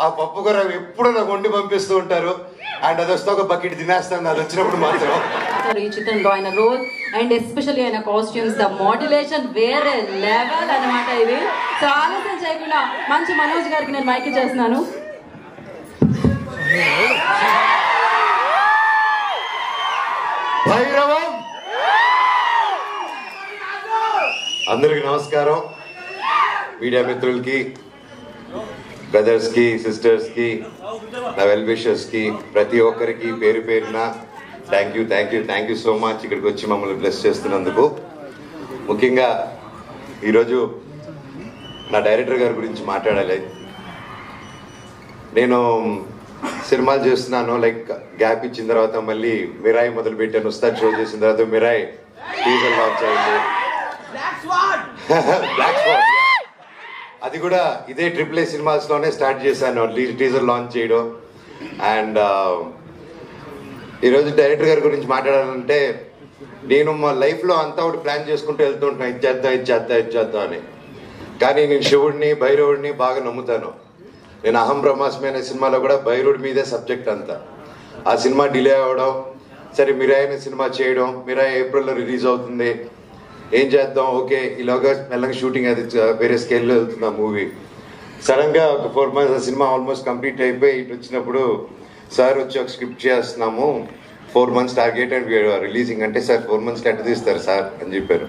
ఆ పప్పు కూర ఎప్పుడు నాకు వండి పంపిస్తూ ఉంటారు. అండ్ అది వస్తే ఒక బకెట్ తినేస్తాను అది వచ్చినప్పుడు మాత్రం. ఈ చిత్రంలో ఆయన రోల్ అండ్ ఎస్పెషల్లీ ఆయన కాస్ట్యూమ్స్, ద మోడ్యులేషన్ వేరే లెవెల్ అనమాట. ఇది సో ఆలోచన చేయకుండా మంచి మనోజ్ గారికి నేను మైక్ చేస్తున్నాను. భైరవం. అందరికి నమస్కారం. మీడియా మిత్రులకి, బ్రదర్స్కి, సిస్టర్స్కి, నా వెల్ విషర్స్కి, ప్రతి ఒక్కరికి పేరు పేరున థ్యాంక్ యూ సో మచ్ ఇక్కడికి వచ్చి మమ్మల్ని బ్లెస్ చేస్తున్నందుకు. ముఖ్యంగా ఈరోజు నా డైరెక్టర్ గారి గురించి మాట్లాడాలి. నేను సినిమాలు చేస్తున్నాను, లైక్ గ్యాప్ ఇచ్చిన తర్వాత మళ్ళీ మిరాయి మొదలు పెట్టాను. ఉస్తాద్ షో చేసిన తర్వాత మిరాయి టీజర్ లాంచ్ అయింది. బ్లాక్ స్వాన్ అది కూడా ఇదే AAA సినిమాస్ లోనే స్టార్ట్ చేశాను టీజర్ లాంచ్ చేయడం. అండ్ ఈరోజు డైరెక్టర్ గారి గురించి మాట్లాడాలంటే, నేను మా లైఫ్లో అంతా ఒకటి ప్లాన్ చేసుకుంటూ వెళ్తుంటున్నాను, ఇది చేద్దాం అని. కానీ నేను శివుడిని, భైరవుడిని బాగా నమ్ముతాను. నేను అహం బ్రహ్మాస్మి అనే సినిమాలో కూడా భైరవుడి మీదే సబ్జెక్ట్ అంతా. ఆ సినిమా డిలే అవ్వడం, సరే మిరాయి అనే సినిమా చేయడం, మిరాయి ఏప్రిల్లో రిలీజ్ అవుతుంది, ఏం చేద్దాం, ఓకే ఇలాగా మెల్లగా షూటింగ్ అది వేరే స్కేల్లో వెళ్తుంది ఆ మూవీ. సడన్గా ఒక 4 months ఆ సినిమా ఆల్మోస్ట్ కంప్లీట్ అయిపోయి ఇటు వచ్చినప్పుడు సార్ వచ్చి ఒక స్క్రిప్ట్ చేస్తున్నాము, 4 months టార్గెట్ అండ్ రిలీజింగ్ అంటే, సార్ 4 months ఎట్లా తీస్తారు సార్ అని చెప్పారు.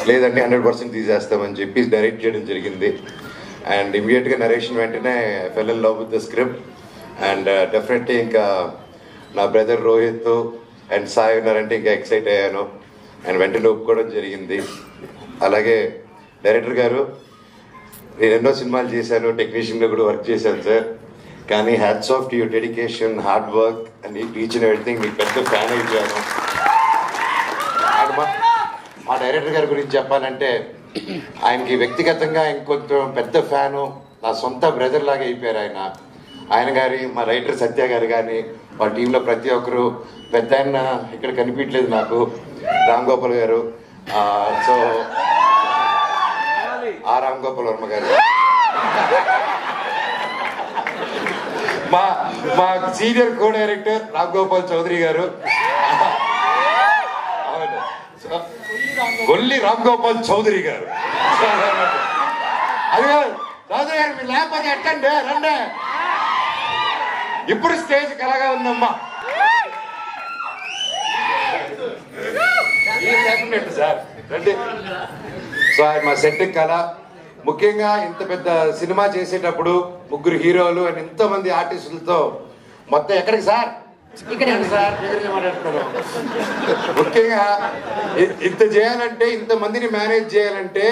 లేదంటే 100% తీసేస్తామని చెప్పి డైరెక్ట్ చేయడం జరిగింది. అండ్ ఇమీడియట్గా నరేషన్ వెంటనే fell in love with the script. And definitely ఇంకా నా బ్రదర్ రోహిత్ అండ్ సాయి ఉన్నారంటే ఇంకా ఎక్సైట్ అయ్యాను. అండ్ వెంటనే ఒప్పుకోవడం జరిగింది. అలాగే డైరెక్టర్ గారు, నేను ఎన్నో సినిమాలు చేశాను, టెక్నీషియన్గా కూడా వర్క్ చేశాను సార్. కానీ hats off to your dedication, hard work and each and everything. మీకు పెద్ద ఫ్యాన్ అయిపోయాను. అండ్ మా డైరెక్టర్ గారి గురించి చెప్పాలంటే, ఆయనకి వ్యక్తిగతంగా ఇంకొంచెం పెద్ద ఫ్యాను, నా సొంత బ్రదర్ లాగా అయిపోయారు ఆయన గారి, మా రైటర్ సత్య గారు కానీ, వాళ్ళ టీంలో ప్రతి ఒక్కరు. పెద్ద ఆయన ఇక్కడ కనిపించలేదు నాకు, రామ్ గోపాల్ గారు. సో రామ్ గోపాల్ వర్మ గారు, మా senior co director Ram Gopal Chaudhary గారు, గొల్లి రామ్ గోపాల్ చౌదరి గారు. అది చౌదరి గారు, మీరు లేకపోతే ఎట్టండి రండి, ఇప్పుడు స్టేజ్ కలగా ఉందమ్మా సార్ రండి. సో ఆయన మా సెట్ కళ. ముఖ్యంగా ఇంత పెద్ద సినిమా చేసేటప్పుడు 3 హీరోలు అండ్ ఎంతోమంది ఆర్టిస్టులతో మొత్తం ఎక్కడికి సార్ సార్ మాట్లాడుతున్నారు. ముఖ్యంగా ఇంత చేయాలంటే, ఇంతమందిని మేనేజ్ చేయాలంటే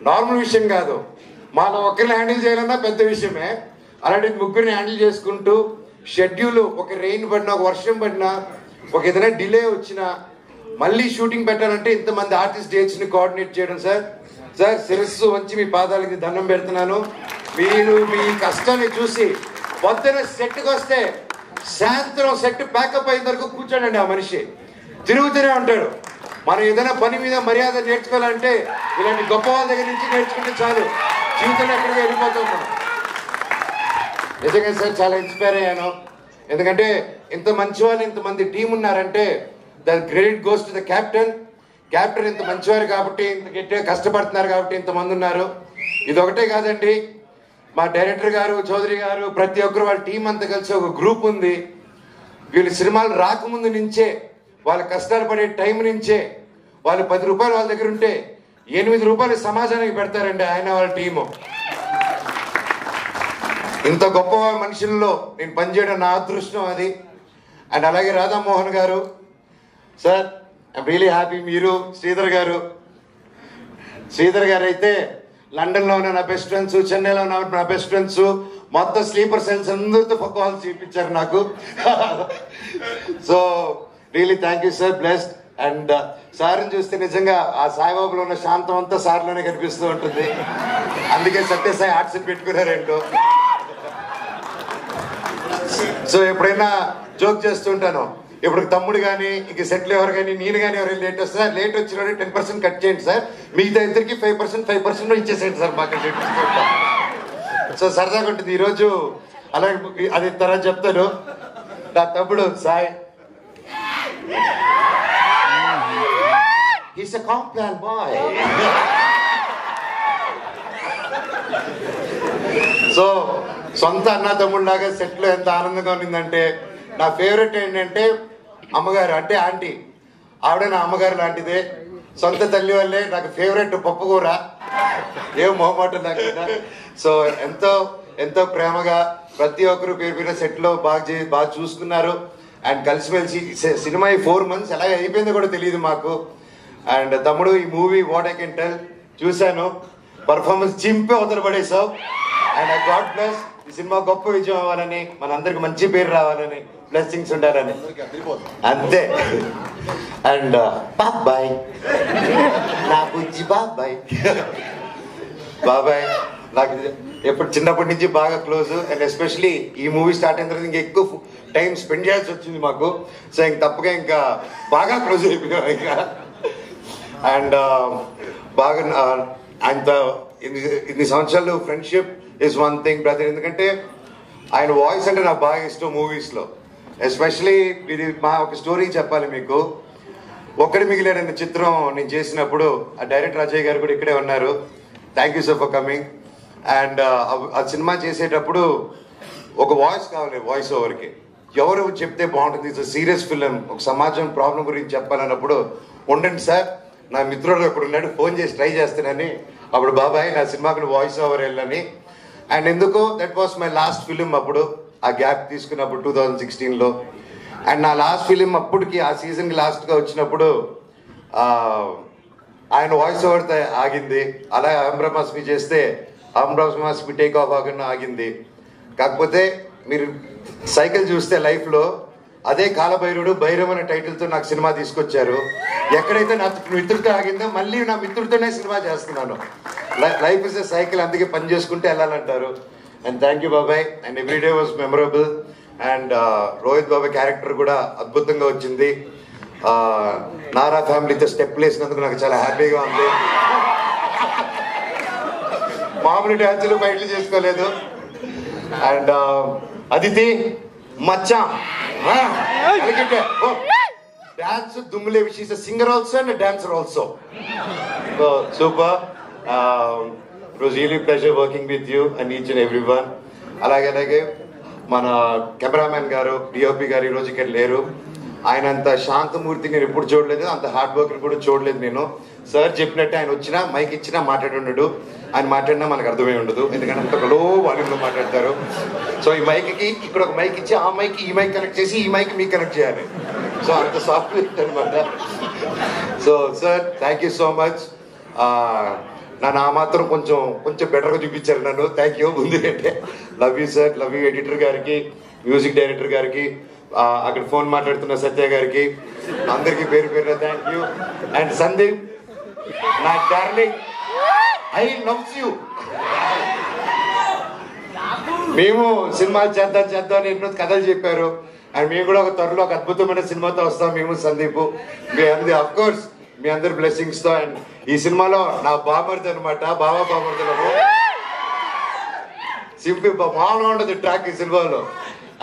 నార్మల్ విషయం కాదు. మనం ఒకరిని హ్యాండిల్ చేయాలన్నా పెద్ద విషయమే. అలాంటి 3 హ్యాండిల్ చేసుకుంటూ షెడ్యూల్, ఒక రెయిన్ పడినా, ఒక వర్షం పడినా, ఒక ఏదైనా డిలే వచ్చినా మళ్ళీ షూటింగ్ పెట్టాలంటే ఇంతమంది ఆర్టిస్ట్ డేట్స్ని కోఆర్డినేట్ చేయడం. సార్ శిరస్సు వంచి మీ పాదాలకి దండం పెడుతున్నాను. మీరు మీ కష్టాన్ని చూసి పొద్దున సెట్కి వస్తే సాయంత్రం సెట్ ప్యాకప్ అయిన వరకు కూర్చోండి. ఆ మనిషి తిరుగుతూనే ఉంటాడు. మనం ఏదైనా పని మీద మర్యాద నేర్చుకోవాలంటే ఇలాంటి గొప్ప వాళ్ళ దగ్గర నుంచి నేర్చుకుంటే చాలు, జీవితంలో ఎక్కడికి వెళ్ళిపోతాం మనం. నిజంగా సార్ చాలా ఇన్స్పైర్ అయ్యాను. ఎందుకంటే ఇంత మంచి వాళ్ళు, ఇంతమంది టీం ఉన్నారంటే దాని credit goes to the captain. Captain ఇంత మంచివారు కాబట్టి, ఇంత గట్టిగా కష్టపడుతున్నారు కాబట్టి ఇంతమంది ఉన్నారు. ఇది ఒకటే కాదండి, మా డైరెక్టర్ గారు, చౌదరి గారు, ప్రతి ఒక్కరు వాళ్ళ టీం అంతా కలిసి ఒక గ్రూప్ ఉంది. వీళ్ళు సినిమాలు రాకముందు నుంచే, వాళ్ళ కష్టాలు పడే టైం నుంచే, వాళ్ళు 10 రూపాయలు వాళ్ళ దగ్గర ఉంటే 8 రూపాయలు సమాజానికి పెడతారండి ఆయన వాళ్ళ టీము. ఇంత గొప్ప మనుషుల్లో నేను పనిచేయడం నా అదృష్టం అది. అండ్ అలాగే రాధామోహన్ గారు సార్, ఐఎమ్ రియలీ హ్యాపీ. మీరు శ్రీధర్ గారు అయితే లండన్లో ఉన్న నా బెస్ట్ ఫ్రెండ్స్, చెన్నైలో ఉన్న నా బెస్ట్ ఫ్రెండ్స్, మొత్తం స్లీపర్ సెల్స్ అందరితో కాల్స్ చూపించారు నాకు. So really thank you sir, blessed. And సార్ని చూస్తే నిజంగా ఆ సాయిబాబులో ఉన్న శాంతం అంతా సార్లోనే కనిపిస్తూ ఉంటుంది. అందుకే సత్యసాయి ఆర్ట్స్ పెట్టుకున్నారేంటో. సో ఎప్పుడైనా జోక్ చేస్తుంటాను, ఇప్పుడు తమ్ముడు కానీ ఇంక సెట్లు ఎవరు కానీ, నేను కానీ ఎవరైనా లేట్ వస్తే, లేట్ వచ్చిన 10% కట్ చేయండి సార్, మిగతా ఇద్దరికి 5% ఇచ్చేసేయండి సార్ మాకు. సో సరదాగా ఉంటుంది ఈరోజు. అలాగే అది తర్వాత చెప్తాను. నా తమ్ముడు Sai, he's a Complan boy. So సొంత అన్న తమ్ముళ్ళలాగా సెట్లో ఎంత ఆనందంగా ఉన్నిందంటే, నా ఫేవరెట్ ఏంటంటే అమ్మగారు, అంటే ఆంటీ. ఆవిడ నా అమ్మగారు లాంటిదే, సొంత తల్లి వల్లే నాకు ఫేవరెట్ పప్పుకూర, ఏం మొహమాటం లేకుండా. సో ఎంతో ఎంతో ప్రేమగా ప్రతి ఒక్కరు పేరు పేరు సెట్లో బాగా చూసుకున్నారు. అండ్ కలిసిమెలిసి సినిమా ఈ 4 months ఎలా అయిపోయిందో కూడా తెలియదు మాకు. అండ్ తమ్ముడు, ఈ movie what I can tell, చూశాను, పర్ఫార్మెన్స్ చింపే అవతల పడేసావు. అండ్ ఐ గాడ్ బ్లెస్, ఈ సినిమా గొప్ప విజయం అవ్వాలని, మనందరికి మంచి పేరు రావాలని, బ్లెస్సింగ్స్ ఉండాలని, అంతే. అండ్ బాబాయ్, నా బుజ్జి బాబాయ్. బాబాయ్ నాకు ఎప్పుడు చిన్నప్పటి నుంచి బాగా క్లోజ్. అండ్ ఎస్పెషలీ ఈ మూవీ స్టార్ట్ అయిన తర్వాత ఇంకా ఎక్కువ టైం స్పెండ్ చేయాల్సి వచ్చింది మాకు. సో ఇంక తప్పగా ఇంకా బాగా క్లోజ్ అయిపోయాం ఇంకా. అండ్ బాగా ఆయనతో ఇన్ని సంవత్సరాలు friendship is one thing brother. ఎందుకంటే ఆయన వాయిస్ అంటే నాకు బాగా ఇష్టం మూవీస్లో. ఎస్పెషలీ ఇది మా ఒక స్టోరీ చెప్పాలి మీకు. ఒక్కడి మిగిలాడన్న చిత్రం నేను చేసినప్పుడు ఆ డైరెక్టర్ అజయ్ గారు కూడా ఇక్కడే ఉన్నారు. Thank you sir for coming. And ఆ సినిమా చేసేటప్పుడు ఒక వాయిస్ కావాలి, వాయిస్ ఓవర్కి. ఎవరు చెప్తే బాగుంటుంది, ఇట్స్ సీరియస్ ఫిలిం, ఒక సమాజం ప్రాబ్లం గురించి చెప్పాలన్నప్పుడు ఉండండి సార్, నా మిత్రుడు అక్కడ ఉన్నాడు, ఫోన్ చేసి ట్రై చేస్తానని. అప్పుడు బాబాయ్ నా సినిమాకు వాయిస్ ఓవర్ వెళ్ళని. అండ్ ఎందుకో that was my last film. అప్పుడు ఆ గ్యాప్ తీసుకున్నప్పుడు 2016లో. అండ్ నా లాస్ట్ ఫిలిం అప్పటికి ఆ సీజన్కి లాస్ట్గా వచ్చినప్పుడు ఆయన వాయిస్ ఓవర్తో ఆగింది. అలా అహం బ్రహ్మాస్మి చేస్తే అహం బ్రహ్మాస్మి టేక్ ఆఫ్ ఆగకుండా ఆగింది. కాకపోతే మీరు సైకిల్ చూస్తే లైఫ్లో అదే కాలభైరుడు భైరవ్ అనే టైటిల్తో నాకు సినిమా తీసుకొచ్చారు. ఎక్కడైతే నా మిత్రుడితో ఆగిందో మళ్ళీ నా మిత్రుడితోనే సినిమా చేస్తున్నాను. లైఫ్ ఇస్ ఎ సైకిల్, అందుకే పని చేసుకుంటే వెళ్ళాలంటారు. అండ్ థ్యాంక్ యూ బాబాయ్. And everyday was memorable. And Rohit బాబాయ్ క్యారెక్టర్ కూడా అద్భుతంగా వచ్చింది. నారా ఫ్యామిలీతో స్టెప్ వేసినందుకు నాకు చాలా హ్యాపీగా ఉంది. మామూలు డ్యాన్సులు బయటలు చేసుకోలేదు. అండ్ అదితి మచ్చా డాన్స్ దుమ్ములే, she's a singer also and dancer also. So super. It was really pleasure working with you and each and every one. అలాగే మన కెమెరామెన్ గారు, డిఓపి గారు ఈరోజు ఇక్కడ లేరు. ఆయన అంత శాంతమూర్తి నేను ఎప్పుడు చూడలేదు, అంత హార్డ్ వర్క్ కూడా చూడలేదు నేను. సార్ చెప్పినట్టే ఆయన వచ్చినా మైక్ ఇచ్చినా మాట్లాడుండడు, ఆయన మాట్లాడినా మనకు అర్థమై ఉండదు, ఎందుకంటే అంత లో వాల్యూమ్లో మాట్లాడతారు. సో ఈ మైక్కి ఇక్కడ ఒక మైక్ ఇచ్చి ఆ మైక్ ఈ మైక్ కనెక్ట్ చేసి ఈ మైక్ మీకు కనెక్ట్ చేయాలి. సో అంత సాఫ్ట్వేర్ అనమాట. So sir thank you so much. నన్ను ఆ మాత్రం కొంచెం బెటర్గా చూపించారు నన్ను. Thank you. ముందుకంటే love you sir, love you editor గారికి, మ్యూజిక్ డైరెక్టర్ గారికి, అక్కడ ఫోన్ మాట్లాడుతున్న సత్య గారికి, అందరికి పేరు పేరున థ్యాంక్ యూ. అండ్ సందీప్ నా డార్లింగ్, ఐ లవ్స్ యూ. మేము సినిమాలు చేద్దాం అని ఎన్నో కథలు చెప్పారు. అండ్ మేము కూడా ఒక త్వరలో ఒక అద్భుతమైన సినిమాతో వస్తాం మేము సందీప్. మీ అందరి అఫ్ కోర్స్ మీ అందరి బ్లెస్సింగ్స్ తో. అండ్ ఈ సినిమాలో నా బామర్ది అనమాట, బామర్దులను సింపుల్ మామూలుగా ఉండదు ట్రాక్ ఈ సినిమాలో.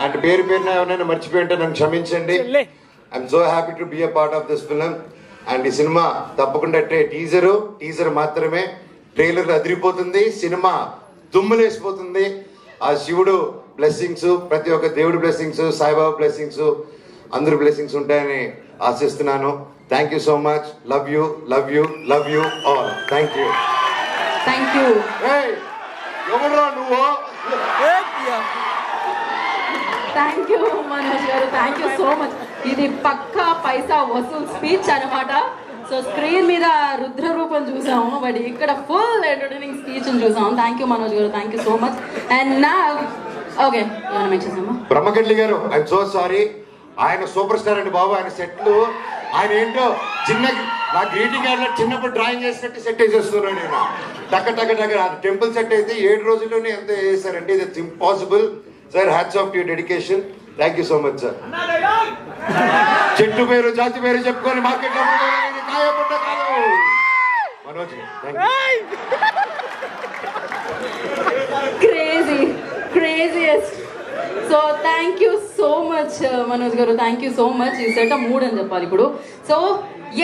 అండ్ పేరు పేరున ఎవరైనా మర్చిపోయి ఉంటే నన్ను క్షమించండి. I'm so happy to be a part of this film. And ఈ సినిమా తప్పకుండా టీజర్ మాత్రమే, ట్రైలర్ అదిరిపోతుంది, సినిమా దుమ్ములేసిపోతుంది. ఆ శివుడు బ్లెస్సింగ్స్, ప్రతి ఒక్క దేవుడి బ్లెస్సింగ్స్, సాయిబాబా బ్లెస్సింగ్స్, అందరూ బ్లెస్సింగ్స్ ఉంటాయని ఆశిస్తున్నాను. Thank you so much. Love you all. Thank you. ఎవరురా నువ్వు? థ్యాంక్ యూ మనోజ్ గారు, థ్యాంక్ యూ సో మచ్. ఇది పక్కా పైసా వసూల్ స్పీచ్ అనమాట. సో స్క్రీన్ మీద రుద్ర రూపం చూసాము, బట్ ఇక్కడ ఫుల్ ఎంటర్టైనింగ్ స్పీచ్ చూసాము. థ్యాంక్ యూ మనోజ్ గారు, thank you so much. And నా ఓకే ఏమైనా మెచ్చేసామా? బ్రహ్మగడ్లి గారు, ఐఎమ్ సో సారీ. ఆయన సూపర్ స్టార్ అండి బాబు. ఆయన సెట్లు ఆయన ఏంటో నా గ్రీటింగ్ కార్డులో చిన్నప్పుడు డ్రాయింగ్ చేసినట్టు సెట్ వేసేస్తున్నాడు ఆయన. టక్క టెంపుల్ సెట్ అయితే 7 రోజుల్లోనే ఎంత వేసారంటే ఇది impossible. Sir hats off to your dedication. Thank you so much sir. చెట్టు పేరు జాతి పేరు చెప్పుకొని market Manoj thank you. Craziest. So thank you so much Manoj గారు, థ్యాంక్ యూ సో మచ్. ఈ సెట్ 3 అని చెప్పాలి ఇప్పుడు. సో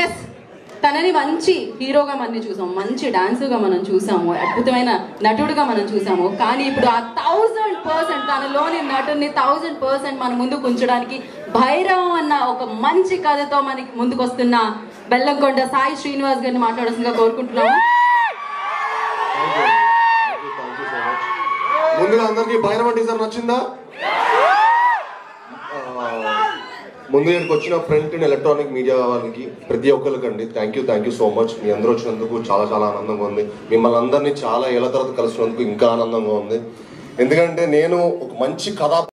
ఎస్, తనని మంచి హీరోగా మనం చూసాము, మంచి డాన్సర్గా మనం చూసాము, అద్భుతమైన నటుడుగా మనం చూసాము. కానీ ఇప్పుడు ఆ 1000% తనలోని నటుని 1000% మన ముందుకు ఉంచడానికి భైరవం అన్న ఒక మంచి కథతో మనకి ముందుకు వస్తున్న బెల్లంకొండ సాయి శ్రీనివాస్ గారిని మాట్లాడాల్సిందిగా కోరుకుంటున్నాము. ముందుగా అందరికి భైరవ టీజర్ నచ్చిందా? ముందు ఇక్కడికి వచ్చిన ప్రింట్ అండ్ ఎలక్ట్రానిక్ మీడియా వాళ్ళకి ప్రతి ఒక్కరికండి థ్యాంక్ యూ సో మచ్. మీ అందరూ వచ్చినందుకు చాలా చాలా ఆనందంగా ఉంది. మిమ్మల్ని అందరినీ చాలా ఏళ్ళ తర్వాత కలిసినందుకు ఇంకా ఆనందంగా ఉంది. ఎందుకంటే నేను ఒక మంచి కథ